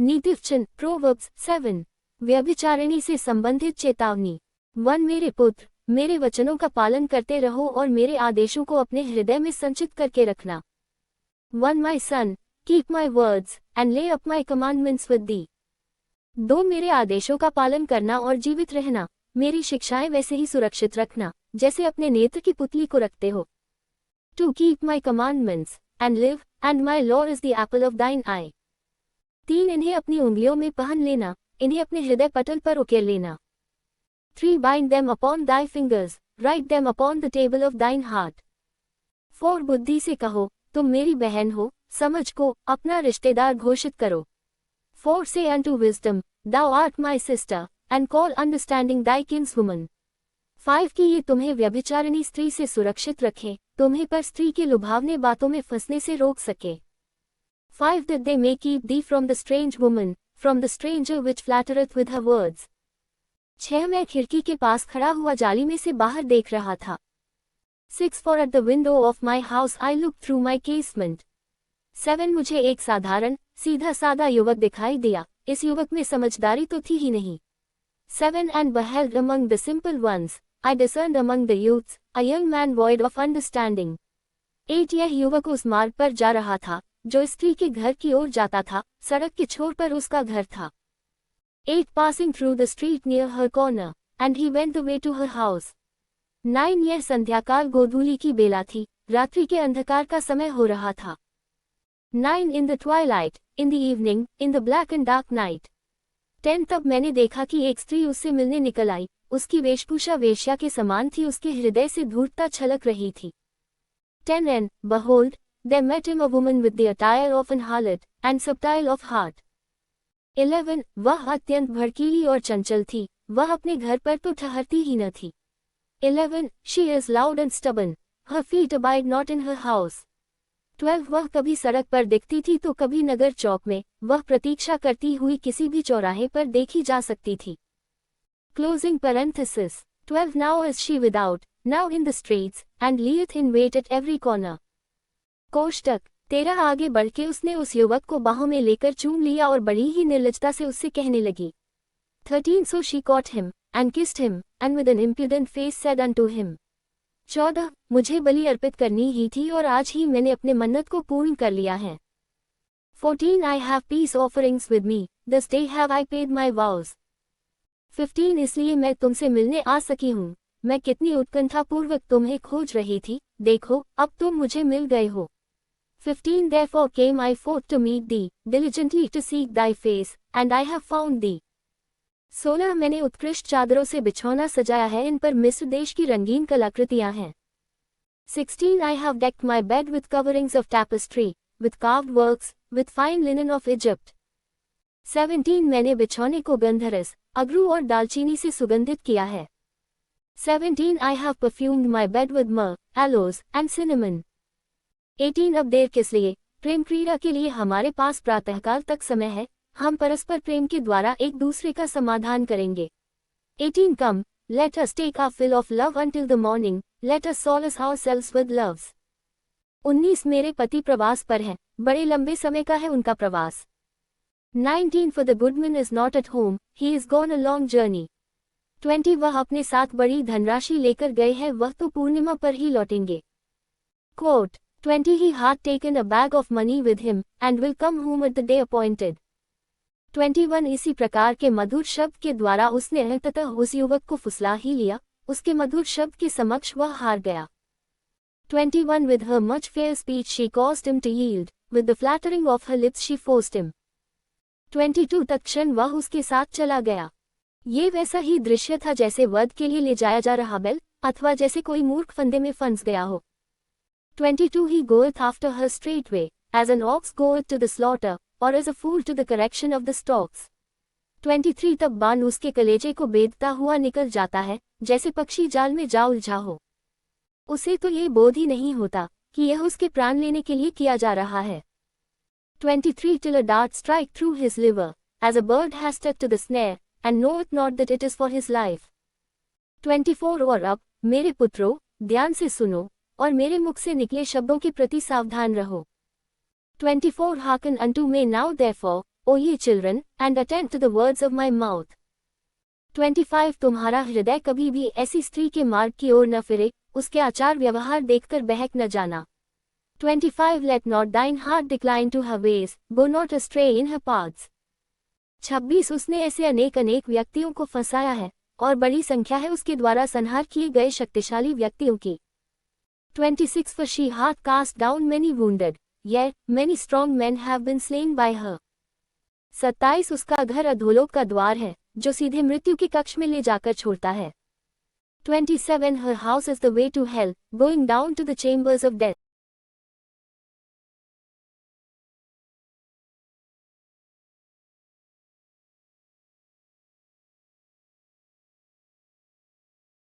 नीतिवचन proverbs 7। व्यभिचारिणी से संबंधित चेतावनी। 1 मेरे पुत्र, मेरे वचनों का पालन करते रहो और मेरे आदेशों को अपने हृदय में संचित करके रखना। 1 माई सन, कीप माई वर्ड्स एंड ले up my commandments with the. 2 मेरे आदेशों का पालन करना और जीवित रहना, मेरी शिक्षाएं वैसे ही सुरक्षित रखना जैसे अपने नेत्र की पुतली को रखते हो। 2 keep my commandments and live, and my law is the Apple of दाइन आई। 3 इन्हें अपनी उंगलियों में पहन लेना, इन्हें अपने हृदय पटल पर उकेर लेना। 3 bind them upon thy fingers, write them upon the table of thine heart। 4 बुद्धि से कहो, तुम मेरी बहन हो, समझ को अपना रिश्तेदार घोषित करो। 4 say unto wisdom, thou art my sister, and call understanding thy kinswoman। 5 कि ये तुम्हें व्यभिचारिणी स्त्री से सुरक्षित रखे, तुम्हें पर स्त्री के लुभावने बातों में फंसने से रोक सके। 5 that they may keep thee from the strange woman, from the stranger which flattereth with her words। 6 मैं खिड़की के पास खड़ा हुआ जाली में से बाहर देख रहा था। 6 for at the window of my house I looked through my casement। 7 मुझे एक साधारण सीधा सादा युवक दिखाई दिया, इस युवक में समझदारी तो थी ही नहीं। 7 and beheld among the simple ones, I discerned among the youths, a young man void of understanding। 8 यह युवक उस मार्ग पर जा रहा था जो स्त्री के घर की ओर जाता था, सड़क के छोर पर उसका घर था। 8 passing through the street near her corner, and he went the way to her house। 9 यह संध्याकाल गोधूली की बेला थी, रात्रि के अंधकार का समय हो रहा था। 9 in the twilight, in the evening, in the black and dark night। 10 तब मैंने देखा कि एक स्त्री उससे मिलने निकल आई, उसकी वेशभूषा वेश्या के समान थी, उसके हृदय से धूर्तता छलक रही थी। 10 and behold, there met him a woman with the attire of an harlot, and subtile of heart। 11 वह अत्यंत भड़कीली और चंचल थी, वह अपने घर पर तो ठहरती ही न थी। 11 she is loud and stubborn, her feet abide not in her house। 12 वह कभी सड़क पर दिखती थी तो कभी नगर चौक में, वह प्रतीक्षा करती हुई किसी भी चौराहे पर देखी जा सकती थी। Closing parenthesis। 12 now is she without, now in the streets, and lieth in wait at every corner। कोष्टक 13 आगे बढ़ के उसने उस युवक को बाहों में लेकर चूम लिया और बड़ी ही निर्लजता से उससे कहने लगी। 13 so she caught him, and kissed him, and with an impudent face said unto him। 14 मुझे बलि अर्पित करनी ही थी और आज ही मैंने अपने मन्नत को पूर्ण कर लिया है। 14 I have peace offerings with me, this day have I paid my vows। 15 इसलिए मैं तुमसे मिलने आ सकी हूँ, मैं कितनी उत्कंठापूर्वक तुम्हें खोज रही थी, देखो अब तुम मुझे मिल गए हो। 15 Therefore came I forth to meet thee, diligently to seek thy face, and I have found thee। 16 मैंने उत्कृष्ट चादरों से बिछौना सजाया है, इन पर मिस्र देश की रंगीन कलाकृतियां हैं। 16 I have decked my bed with coverings of tapestry, with carved works, with fine linen of Egypt। 17 मैंने बिछौने को गंधरस, अगरू और दालचीनी से सुगंधित किया है। 17 I have perfumed my bed with myrrh, aloes, and cinnamon। 18 अब देर किस लिए, प्रेम क्रीड़ा के लिए हमारे पास प्रातःकाल तक समय है, हम परस्पर प्रेम के द्वारा एक दूसरे का समाधान करेंगे। 18 Come, let us take our fill of love until the morning, let us solace ourselves with loves। 19 मेरे पति प्रवास पर हैं, बड़े लंबे समय का है उनका प्रवास। 19 For the goodman is not at home, he is gone a long journey। 20 वह अपने साथ बड़ी धनराशि लेकर गए हैं, वह तो पूर्णिमा पर ही लौटेंगे। Quote 20 He had taken a bag of money with him, and will come home at the day appointed। 21 इसी प्रकार के मधुर शब्द के द्वारा उसने अंततः उस युवक को फुसला ही लिया, उसके मधुर शब्द के समक्ष वह हार गया। 21 With her much fair speech she caused him to yield, with the flattering of her lips she forced him। 22 तत्क्षण वह उसके साथ चला गया। ये वैसा ही दृश्य था जैसे वध के लिए ले जाया जा रहा बैल, अथवा जैसे कोई मूर्ख फंदे में फंस गया हो। 22 He goeth after her straightway, as an ox goeth to the slaughter, or as a fool to the correction of the stocks। 23 तब बाण उसके कलेजे को बेधता हुआ निकल जाता है, जैसे पक्षी जाल में जा उलझा हो। उसे तो ये बोध ही नहीं होता कि यह उसके प्राण लेने के लिए किया जा रहा है। 23 Till a dart strike through his liver, as a bird has stuck to the snare, and knoweth not that it is for his life। 24 और अब मेरे पुत्रों, ध्यान से सुनो, और मेरे मुख से निकले शब्दों के प्रति सावधान रहो। 24 Hearken unto me now therefore, O ye children, and attend to the words of my mouth. 25 तुम्हारा हृदय कभी भी ऐसी स्त्री के मार्ग की ओर न फिरे, उसके आचार व्यवहार देखकर बहक न जाना. 25 Let not thine heart decline to her ways, go not astray in her paths. 26 उसने ऐसे अनेक व्यक्तियों को फंसाया है, और बड़ी संख्या है उसके द्वारा संहार किए गए शक्तिशाली व्यक्तियों की. 26 For she hath cast down many wounded, yet many strong men have been slain by her. 27 उसका घर अधोलोक का द्वार है, जो सीधे मृत्यु के कक्ष में ले जाकर छोड़ता है. 27 Her house is the way to hell, going down to the chambers of death.